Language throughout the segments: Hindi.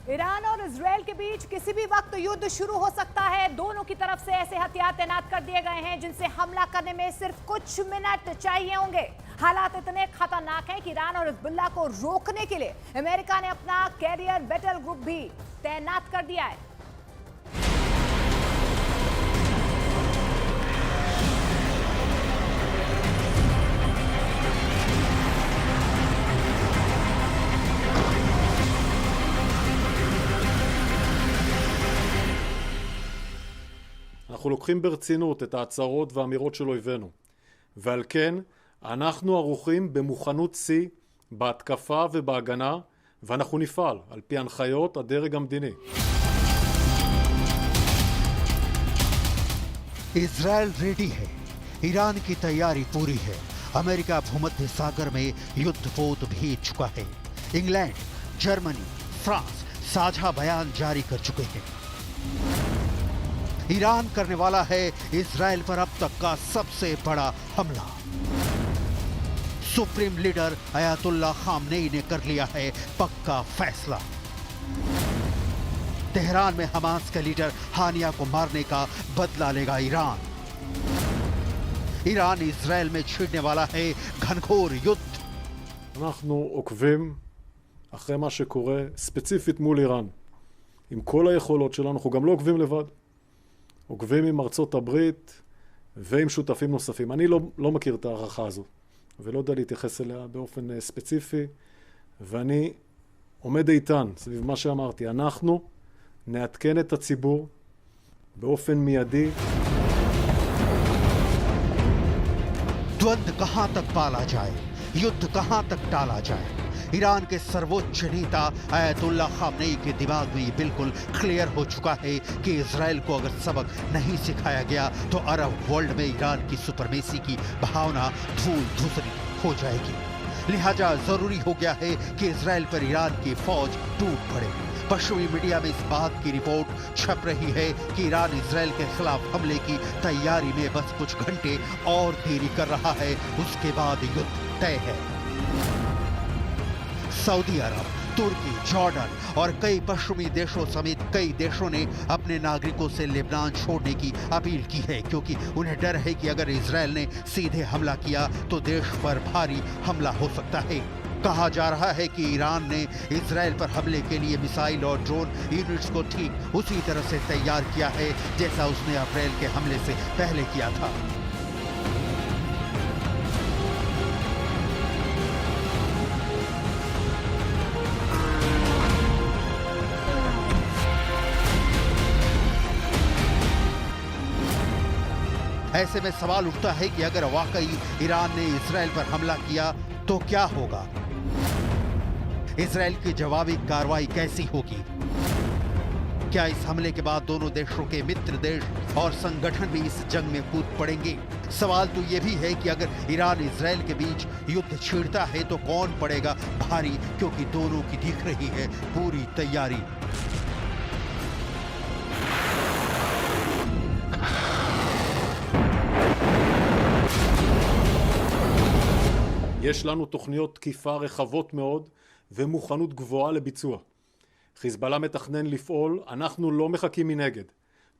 ईरान और इजरायल के बीच किसी भी वक्त युद्ध शुरू हो सकता है। दोनों की तरफ से ऐसे हथियार तैनात कर दिए गए हैं जिनसे हमला करने में सिर्फ कुछ मिनट चाहिए होंगे। हालात इतने खतरनाक हैं कि ईरान और हिजबुल्लाह को रोकने के लिए अमेरिका ने अपना कैरियर बैटल ग्रुप भी तैनात कर दिया है। אנחנו לוקחים ברצינות את ההצהרות והאמירות של אויבינו, ועל כן אנחנו ערוכים במוכנות שיא בהתקפה ובהגנה, ואנחנו נפעל על פי הנחיות הדרג המדיני. इजराइल रेडी है, ईरान की तैयारी पूरी है। अमेरिका भूमध्य सागर में युद्धपोत भेज चुका है। इंग्लैंड, जर्मनी, फ्रांस साझा बयान जारी कर चुके हैं। ईरान करने वाला है इजराइल पर अब तक का सबसे बड़ा हमला। सुप्रीम लीडर अयातुल्ला खामनेई ने कर लिया है पक्का फैसला। तेहरान में हमास के लीडर हानिया को मारने का बदला लेगा ईरान। ईरान इजराइल में छिड़ने वाला है घनघोर युद्ध। אנחנו עוקבים אחרי מה שקורה ספציפית מול איראן. עם כל היכולות שלנו, אנחנו גם לא עוקבים לבד. עוקבים עם ארצות הברית ועם שותפים נוספים. אני לא מכיר את הערכה הזו, ולא יודע להתייחס אליה באופן ספציפי, ואני עומד איתן סביב מה שאמרתי. אנחנו נעדכן את הציבור באופן मiyadi. द्वंद्व कहां तक पाला जाए, युद्ध कहां तक टाला जाए, ईरान के सर्वोच्च नेता अयातुल्ला खामनेई के दिमाग में ये बिल्कुल क्लियर हो चुका है कि इजराइल को अगर सबक नहीं सिखाया गया तो अरब वर्ल्ड में ईरान की सुपरमेसी की भावना धूल धूसरी हो जाएगी। लिहाजा जरूरी हो गया है कि इजराइल पर ईरान की फौज टूट पड़े। पश्चिमी मीडिया में इस बात की रिपोर्ट छप रही है कि ईरान इजराइल के खिलाफ हमले की तैयारी में बस कुछ घंटे और देरी कर रहा है, उसके बाद युद्ध तय है। सऊदी अरब, तुर्की, जॉर्डन और कई पश्चिमी देशों समेत कई देशों ने अपने नागरिकों से लेबनान छोड़ने की अपील की है, क्योंकि उन्हें डर है कि अगर इजराइल ने सीधे हमला किया तो देश पर भारी हमला हो सकता है। कहा जा रहा है कि ईरान ने इजराइल पर हमले के लिए मिसाइल और ड्रोन यूनिट्स को ठीक उसी तरह से तैयार किया है जैसा उसने अप्रैल के हमले से पहले किया था। ऐसे में सवाल उठता है कि अगर वाकई ईरान ने इजराइल पर हमला किया तो क्या होगा? इजराइल की जवाबी कार्रवाई कैसी होगी? क्या इस हमले के बाद दोनों देशों के मित्र देश और संगठन भी इस जंग में कूद पड़ेंगे? सवाल तो यह भी है कि अगर ईरान इजराइल के बीच युद्ध छिड़ता है तो कौन पड़ेगा भारी, क्योंकि दोनों की दिख रही है पूरी तैयारी। יש לנו תוכניות תקיפה רחבות מאוד ומוכנות גבוהה לביצוע. חיזבאללה מתכנן לפעול, אנחנו לא מחכים מנגד.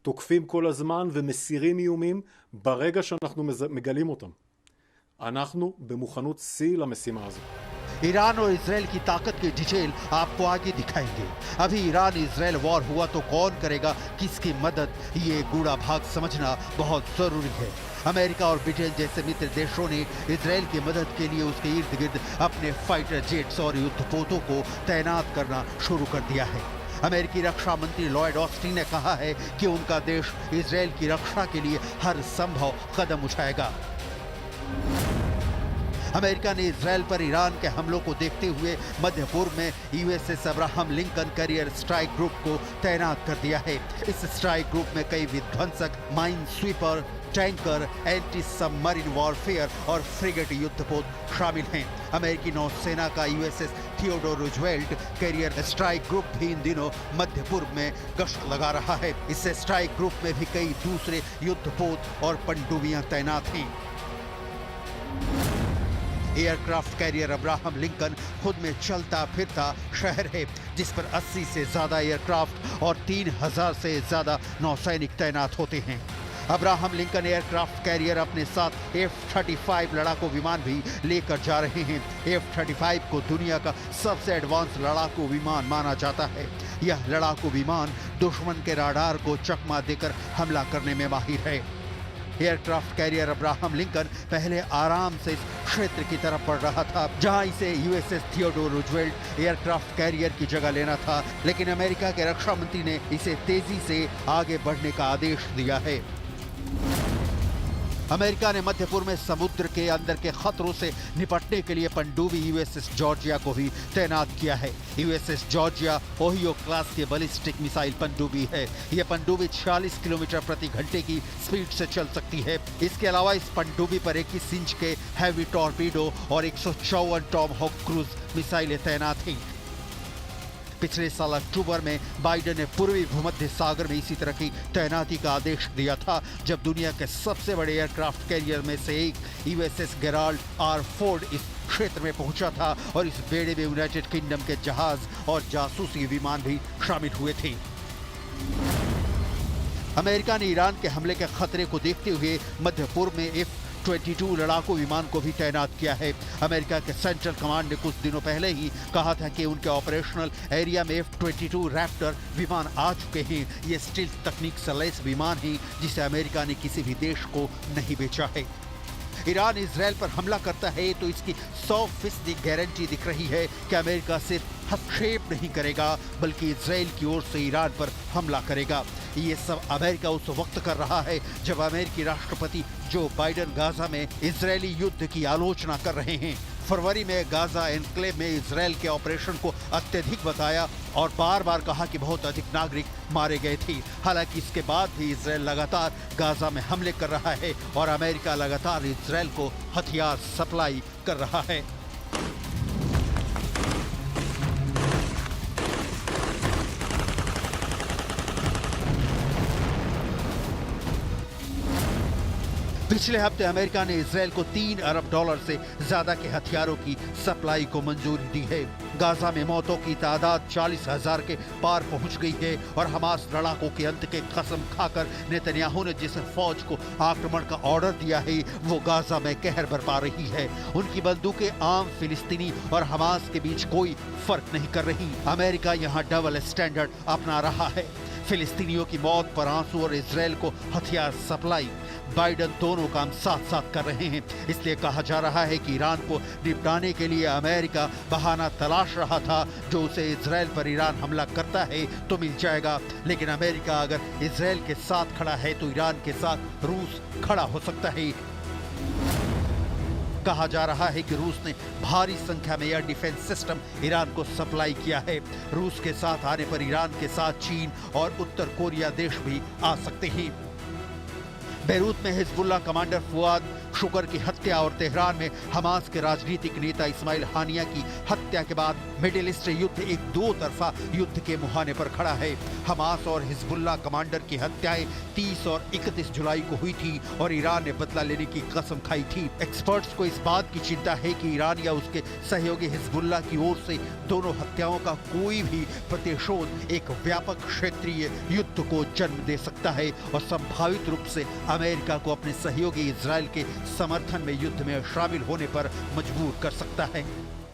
תוקפים כל הזמן ומסירים איומים ברגע שאנחנו מגלים אותם. אנחנו במוכנות שיא למשימה הזו. ईरान और इजराइल की ताकत की डिटेल आपको आगे दिखाएंगे। अभी ईरान इजराइल वॉर हुआ तो कौन करेगा किसकी मदद, ये गूढ़ा भाग समझना बहुत जरूरी है। अमेरिका और ब्रिटेन जैसे मित्र देशों ने इजराइल की मदद के लिए उसके इर्द गिर्द अपने फाइटर जेट्स और युद्धपोतों को तैनात करना शुरू कर दिया है। अमेरिकी रक्षा मंत्री लॉयड ऑस्टिन ने कहा है कि उनका देश इजराइल की रक्षा के लिए हर संभव कदम उठाएगा। अमेरिका ने इजराइल पर ईरान के हमलों को देखते हुए मध्य पूर्व में USS Abraham Lincoln carrier strike group को तैनात कर दिया है। इस स्ट्राइक ग्रुप में कई विध्वंसक, mine sweeper, tanker, anti submarine warfare और फ्रिगेट युद्धपोत शामिल हैं। अमेरिकी नौसेना का USS Theodore Roosevelt carrier strike group भी इन दिनों मध्य पूर्व में गश्त लगा रहा है। इस स्ट्राइक ग्रुप में भी कई दूसरे युद्धपोत और पनडुब्बियां तैनात हैं। एयरक्राफ्ट कैरियर अब्राहम लिंकन खुद में चलता फिरता शहर है, जिस पर 80 से ज्यादा एयरक्राफ्ट और 3000 से ज्यादा नौसैनिक तैनात होते हैं। अब्राहम लिंकन एयरक्राफ्ट कैरियर अपने साथ F-35 लड़ाकू विमान भी लेकर जा रहे हैं। F-35 को दुनिया का सबसे एडवांस लड़ाकू विमान माना जाता है। यह लड़ाकू विमान दुश्मन के राडार को चकमा देकर हमला करने में माहिर है। एयरक्राफ्ट कैरियर अब्राहम लिंकन पहले आराम से इस क्षेत्र की तरफ बढ़ रहा था, जहां इसे USS Theodore Roosevelt aircraft carrier की जगह लेना था, लेकिन अमेरिका के रक्षा मंत्री ने इसे तेजी से आगे बढ़ने का आदेश दिया है। अमेरिका ने मध्य पूर्व में समुद्र के अंदर के खतरों से निपटने के लिए पनडुब्बी यूएसएस जॉर्जिया को भी तैनात किया है। यूएसएस जॉर्जिया ओहियो क्लास के बैलिस्टिक मिसाइल पनडुब्बी है। यह पनडुब्बी 40 किलोमीटर प्रति घंटे की स्पीड से चल सकती है। इसके अलावा इस पनडुब्बी पर 21 इंच के हैवी टॉर्पीडो और 154 टॉमहॉक क्रूज मिसाइलें तैनात हैं। पिछले साल अक्टूबर में बाइडेन ने पूर्वी भूमध्य सागर में इसी तरह की तैनाती का आदेश दिया था, जब दुनिया के सबसे बड़े एयरक्राफ्ट कैरियर में से एक यूएसएस गेराल्ड आर फोर्ड इस क्षेत्र में पहुंचा था और इस बेड़े में यूनाइटेड किंगडम के जहाज और जासूसी विमान भी शामिल हुए थे। अमेरिका ने ईरान के हमले के खतरे को देखते हुए मध्य पूर्व में F-22 लड़ाकू विमान को भी तैनात किया है। अमेरिका के सेंट्रल कमांड ने कुछ दिनों पहले ही कहा था कि उनके ऑपरेशनल एरिया में F-22 रैप्टर विमान आ चुके हैं। ये स्टील्थ तकनीक से लैस विमान है, जिसे अमेरिका ने किसी भी देश को नहीं बेचा है। ईरान इजराइल पर हमला करता है तो इसकी 100% गारंटी दिख रही है कि अमेरिका सिर्फ हस्तक्षेप नहीं करेगा, बल्कि इजराइल की ओर से ईरान पर हमला करेगा। ये सब अमेरिका उस वक्त कर रहा है जब अमेरिकी राष्ट्रपति जो बाइडेन गाजा में इजरायली युद्ध की आलोचना कर रहे हैं। फरवरी में गाजा एनक्लेव में इजराइल के ऑपरेशन को अत्यधिक बताया और बार बार कहा कि बहुत अधिक नागरिक मारे गए थे। हालांकि इसके बाद भी इजराइल लगातार गाजा में हमले कर रहा है और अमेरिका लगातार इजराइल को हथियार सप्लाई कर रहा है। पिछले हफ्ते अमेरिका ने इजराइल को $3 अरब से ज्यादा के हथियारों की सप्लाई को मंजूरी दी है। गाजा में मौतों की तादाद 40,000 के पार पहुंच गई है और हमास लड़ाकों के अंत के कसम खाकर नेतन्याहू ने जिस फौज को आक्रमण का ऑर्डर दिया है वो गाजा में कहर बरपा रही है। उनकी बंदूकें आम फिलिस्तीनी और हमास के बीच कोई फर्क नहीं कर रही। अमेरिका यहाँ डबल स्टैंडर्ड अपना रहा है। फिलिस्तीनियों की मौत पर आंसू और इजराइल को हथियार सप्लाई, बाइडेन दोनों काम साथ साथ कर रहे हैं। इसलिए कहा जा रहा है कि ईरान को निपटाने के लिए अमेरिका बहाना तलाश रहा था, जो उसे इजराइल पर ईरान हमला करता है तो मिल जाएगा। लेकिन अमेरिका अगर इजराइल के साथ खड़ा है तो ईरान के साथ रूस खड़ा हो सकता है। कहा जा रहा है कि रूस ने भारी संख्या में एयर डिफेंस सिस्टम ईरान को सप्लाई किया है। रूस के साथ आने पर ईरान के साथ चीन और उत्तर कोरिया देश भी आ सकते हैं। बेरूत में हिजबुल्ला कमांडर फुआद शुकर की हत्या और तेहरान में हमास के राजनीतिक नेता इस्माइल हानिया की हत्या के बाद मिडिल ईस्ट युद्ध एक दो तरफा युद्ध के मुहाने पर खड़ा है। हमास और हिजबुल्ला कमांडर की हत्याएं 30 और 31 जुलाई को हुई थी और ईरान ने बदला लेने की कसम खाई थी। एक्सपर्ट्स को इस बात की चिंता है कि ईरान या उसके सहयोगी हिजबुल्ला की ओर से दोनों हत्याओं का कोई भी प्रतिशोध एक व्यापक क्षेत्रीय युद्ध को जन्म दे सकता है और संभावित रूप से अमेरिका को अपने सहयोगी इजराइल के समर्थन में युद्ध में शामिल होने पर मजबूर कर सकता है।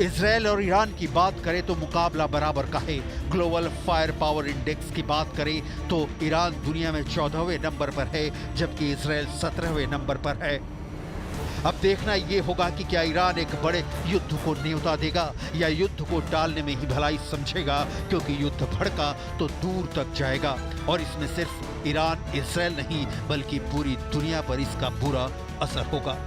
इजराइल और ईरान की बात करें तो मुकाबला बराबर का है। ग्लोबल फायर पावर इंडेक्स की बात करें तो ईरान दुनिया में 14वें नंबर पर है, जबकि इजराइल 17वें नंबर पर है। अब देखना ये होगा कि क्या ईरान एक बड़े युद्ध को न्योता देगा या युद्ध को टालने में ही भलाई समझेगा, क्योंकि युद्ध भड़का तो दूर तक जाएगा और इसमें सिर्फ ईरान इजराइल नहीं बल्कि पूरी दुनिया पर इसका बुरा असर होगा।